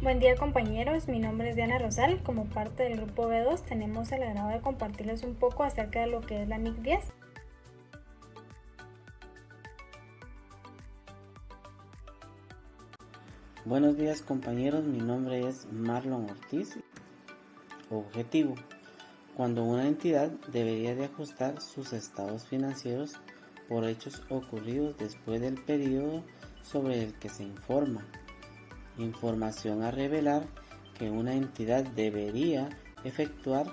Buen día compañeros, mi nombre es Diana Rosal. Como parte del grupo B2 tenemos el agrado de compartirles un poco acerca de lo que es la NIC 10. Buenos días compañeros, mi nombre es Marlon Ortiz. Objetivo: cuando una entidad debería de ajustar sus estados financieros por hechos ocurridos después del periodo sobre el que se informa. Información a revelar que una entidad debería efectuar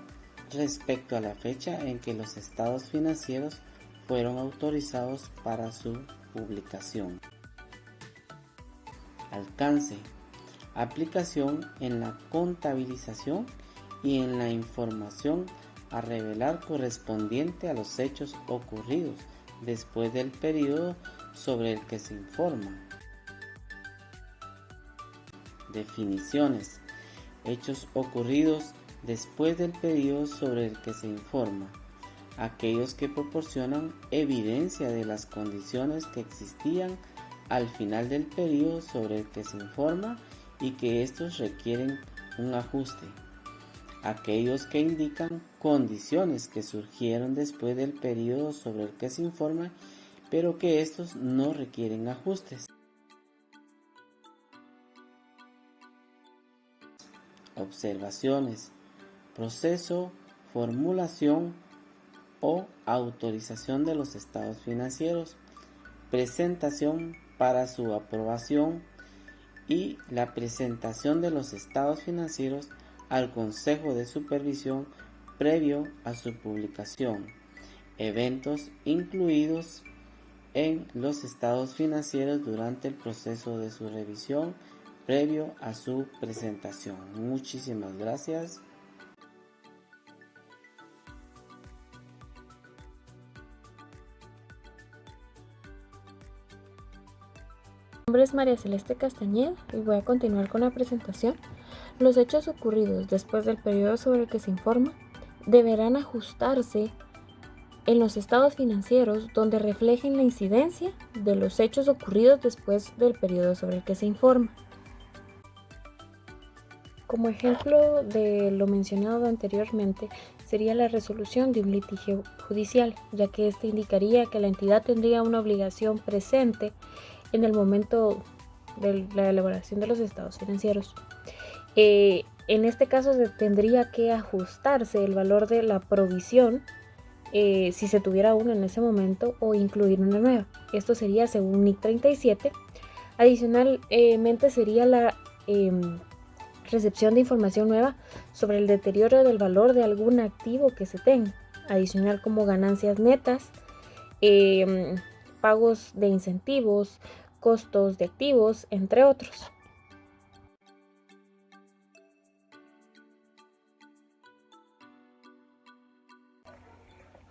respecto a la fecha en que los estados financieros fueron autorizados para su publicación. Alcance: aplicación en la contabilización y en la información a revelar correspondiente a los hechos ocurridos después del periodo sobre el que se informa. Definiciones: hechos ocurridos después del periodo sobre el que se informa: aquellos que proporcionan evidencia de las condiciones que existían al final del periodo sobre el que se informa y que estos requieren un ajuste. Aquellos que indican condiciones que surgieron después del periodo sobre el que se informa, pero que estos no requieren ajustes. Observaciones: proceso, formulación o autorización de los estados financieros, presentación para su aprobación y la presentación de los estados financieros al Consejo de Supervisión previo a su publicación, eventos incluidos en los estados financieros durante el proceso de su revisión previo a su presentación. Muchísimas gracias. Mi nombre es María Celeste Castañeda y voy a continuar con la presentación. Los hechos ocurridos después del periodo sobre el que se informa deberán ajustarse en los estados financieros donde reflejen la incidencia de los hechos ocurridos después del periodo sobre el que se informa. Como ejemplo de lo mencionado anteriormente, sería la resolución de un litigio judicial, ya que este indicaría que la entidad tendría una obligación presente en el momento de la elaboración de los estados financieros. En este caso se tendría que ajustarse el valor de la provisión si se tuviera una en ese momento o incluir una nueva. Esto sería según NIC 37. Adicionalmente sería la recepción de información nueva sobre el deterioro del valor de algún activo que se tenga, adicional como ganancias netas, pagos de incentivos, costos de activos, entre otros.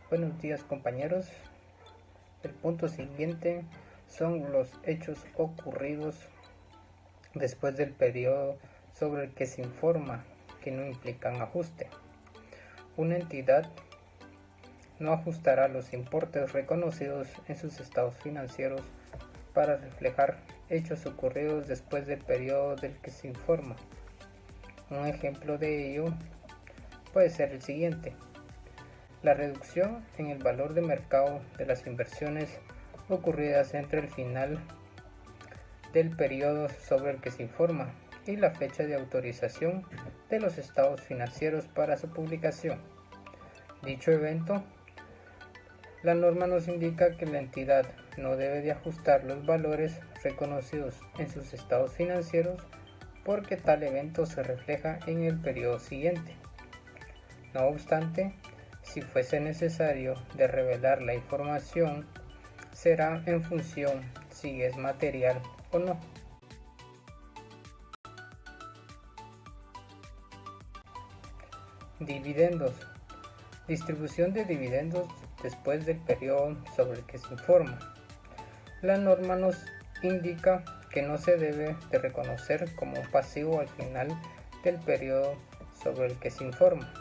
Buenos días compañeros, el punto siguiente son los hechos ocurridos después del periodo sobre el que se informa que no implican ajuste. Una entidad no ajustará los importes reconocidos en sus estados financieros para reflejar hechos ocurridos después del periodo del que se informa. Un ejemplo de ello puede ser el siguiente: la reducción en el valor de mercado de las inversiones ocurridas entre el final del periodo sobre el que se informa y la fecha de autorización de los estados financieros para su publicación. Dicho evento, la norma nos indica que la entidad no debe de ajustar los valores reconocidos en sus estados financieros porque tal evento se refleja en el periodo siguiente. No obstante, si fuese necesario de revelar la información, será en función si es material o no. Dividendos. Distribución de dividendos después del periodo sobre el que se informa. La norma nos indica que no se debe de reconocer como un pasivo al final del periodo sobre el que se informa.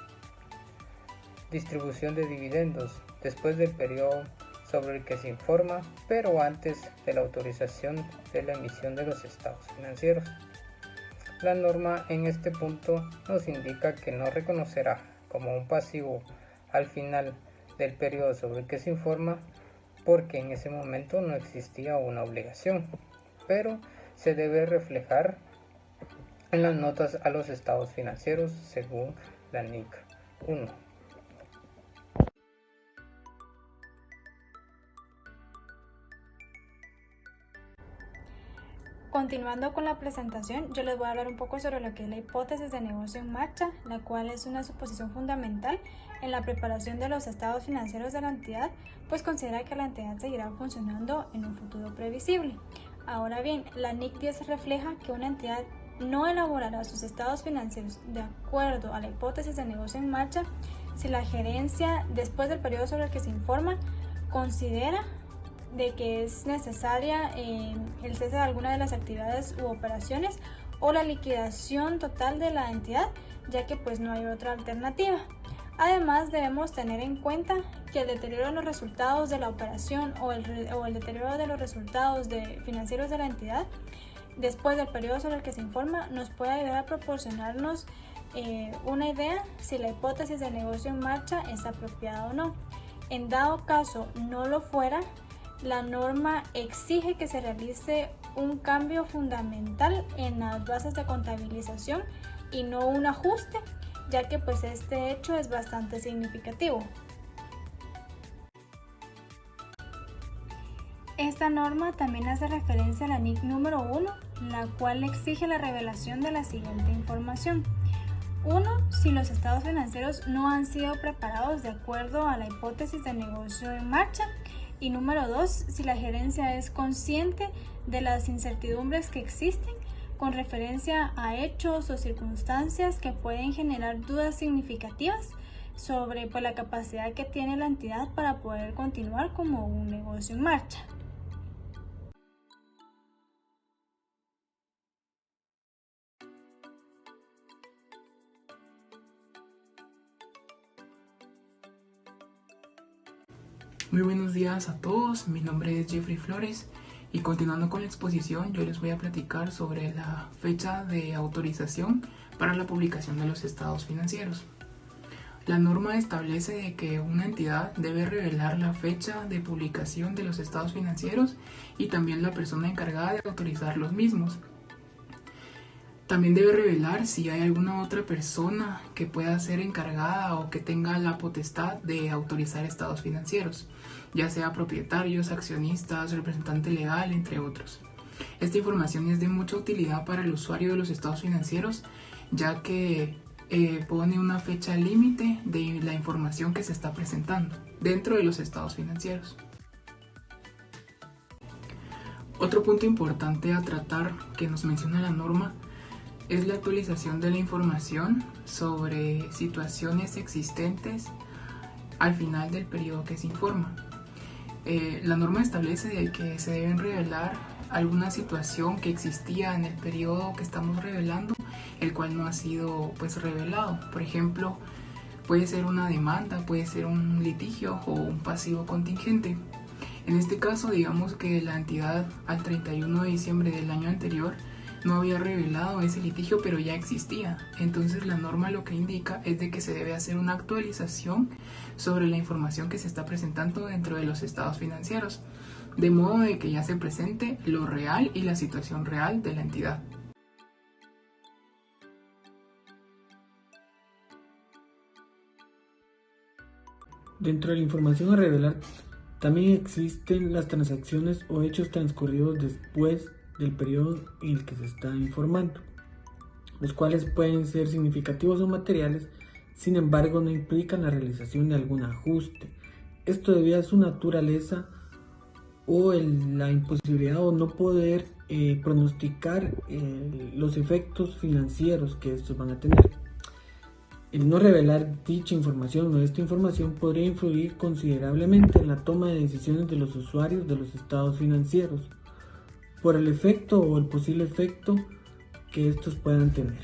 Distribución de dividendos después del periodo sobre el que se informa, pero antes de la autorización de la emisión de los estados financieros. La norma en este punto nos indica que no reconocerá como un pasivo al final del periodo sobre el que se informa, porque en ese momento no existía una obligación, pero se debe reflejar en las notas a los estados financieros según la NIC 1. Continuando con la presentación, yo les voy a hablar un poco sobre lo que es la hipótesis de negocio en marcha, la cual es una suposición fundamental en la preparación de los estados financieros de la entidad, pues considera que la entidad seguirá funcionando en un futuro previsible. Ahora bien, la NIC 10 refleja que una entidad no elaborará sus estados financieros de acuerdo a la hipótesis de negocio en marcha si la gerencia, después del periodo sobre el que se informa, considera de que es necesaria el cese de alguna de las actividades u operaciones o la liquidación total de la entidad, ya que pues no hay otra alternativa. Además, debemos tener en cuenta que el deterioro de los resultados de la operación o el deterioro de los resultados financieros de la entidad después del periodo sobre el que se informa nos puede ayudar a proporcionarnos una idea si la hipótesis de negocio en marcha es apropiada o no. En dado caso no lo fuera, la norma exige que se realice un cambio fundamental en las bases de contabilización y no un ajuste, ya que pues este hecho es bastante significativo. Esta norma también hace referencia a la NIC número 1, la cual exige la revelación de la siguiente información. 1. Si los estados financieros no han sido preparados de acuerdo a la hipótesis de negocio en marcha. Y número 2, si la gerencia es consciente de las incertidumbres que existen con referencia a hechos o circunstancias que pueden generar dudas significativas sobre la capacidad que tiene la entidad para poder continuar como un negocio en marcha. Muy buenos días a todos, mi nombre es Jeffrey Flores y continuando con la exposición yo les voy a platicar sobre la fecha de autorización para la publicación de los estados financieros. La norma establece de que una entidad debe revelar la fecha de publicación de los estados financieros y también la persona encargada de autorizar los mismos. También debe revelar si hay alguna otra persona que pueda ser encargada o que tenga la potestad de autorizar estados financieros, ya sea propietarios, accionistas, representante legal, entre otros. Esta información es de mucha utilidad para el usuario de los estados financieros, ya que pone una fecha límite de la información que se está presentando dentro de los estados financieros. Otro punto importante a tratar que nos menciona la norma es la actualización de la información sobre situaciones existentes al final del periodo que se informa. La norma establece de que se deben revelar alguna situación que existía en el periodo que estamos revelando, el cual no ha sido revelado. Por ejemplo, puede ser una demanda, puede ser un litigio o un pasivo contingente. En este caso, digamos que la entidad al 31 de diciembre del año anterior no había revelado ese litigio, pero ya existía. Entonces la norma lo que indica es de que se debe hacer una actualización sobre la información que se está presentando dentro de los estados financieros, de modo de que ya se presente lo real y la situación real de la entidad. Dentro de la información a revelar también existen las transacciones o hechos transcurridos después del periodo en el que se está informando, los cuales pueden ser significativos o materiales, sin embargo no implican la realización de algún ajuste. Esto debido a su naturaleza o la imposibilidad o no poder pronosticar los efectos financieros que estos van a tener. El no revelar dicha información o esta información podría influir considerablemente en la toma de decisiones de los usuarios de los estados financieros, por el efecto o el posible efecto que estos puedan tener.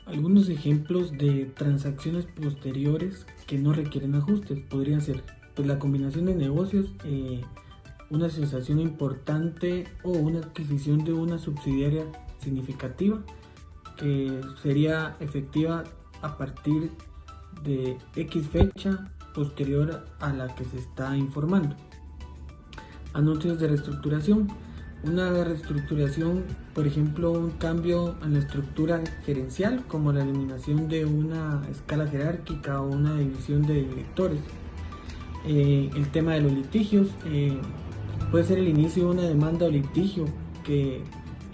Algunos ejemplos de transacciones posteriores que no requieren ajustes podrían ser la combinación de negocios una cesación importante o una adquisición de una subsidiaria significativa que sería efectiva a partir de X fecha posterior a la que se está informando. Anuncios de reestructuración. Una reestructuración, por ejemplo, un cambio en la estructura gerencial, como la eliminación de una escala jerárquica o una división de directores. El tema de los litigios, puede ser el inicio de una demanda o litigio que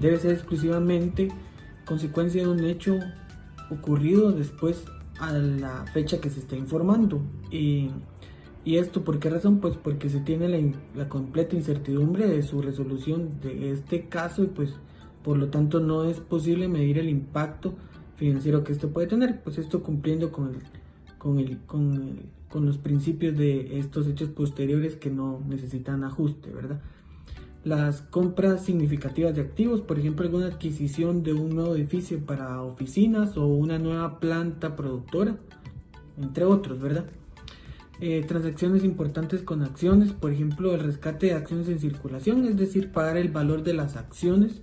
debe ser exclusivamente consecuencia de un hecho ocurrido después a la fecha que se está informando. ¿Y esto por qué razón? Pues porque se tiene la completa incertidumbre de su resolución de este caso y pues por lo tanto no es posible medir el impacto financiero que esto puede tener, pues esto cumpliendo con los principios de estos hechos posteriores que no necesitan ajuste, ¿verdad? Las compras significativas de activos, por ejemplo, alguna adquisición de un nuevo edificio para oficinas o una nueva planta productora, entre otros, ¿verdad? Transacciones importantes con acciones, por ejemplo, el rescate de acciones en circulación, es decir, pagar el valor de las acciones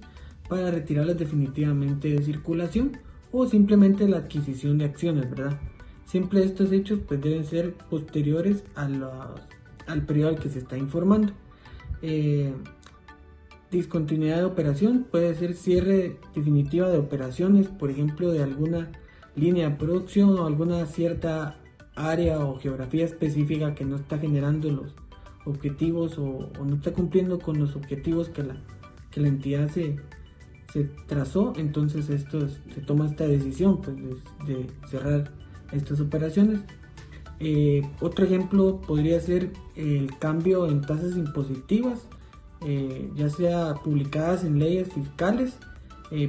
para retirarlas definitivamente de circulación, o simplemente la adquisición de acciones, ¿verdad? Siempre estos hechos pues deben ser posteriores al periodo al que se está informando. Discontinuidad de operación puede ser cierre definitiva de operaciones, por ejemplo, de alguna línea de producción o alguna cierta área o geografía específica que no está generando los objetivos o no está cumpliendo con los objetivos que la entidad se trazó. Entonces se toma esta decisión pues, de cerrar estas operaciones. Otro ejemplo podría ser el cambio en tasas impositivas, ya sea publicadas en leyes fiscales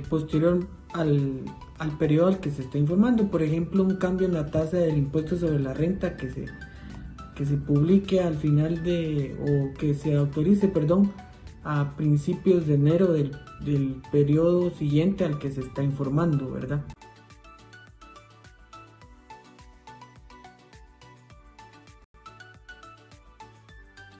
posterior al periodo al que se está informando. Por ejemplo, un cambio en la tasa del impuesto sobre la renta que se publique al final o que se autorice, a principios de enero del periodo siguiente al que se está informando, ¿verdad?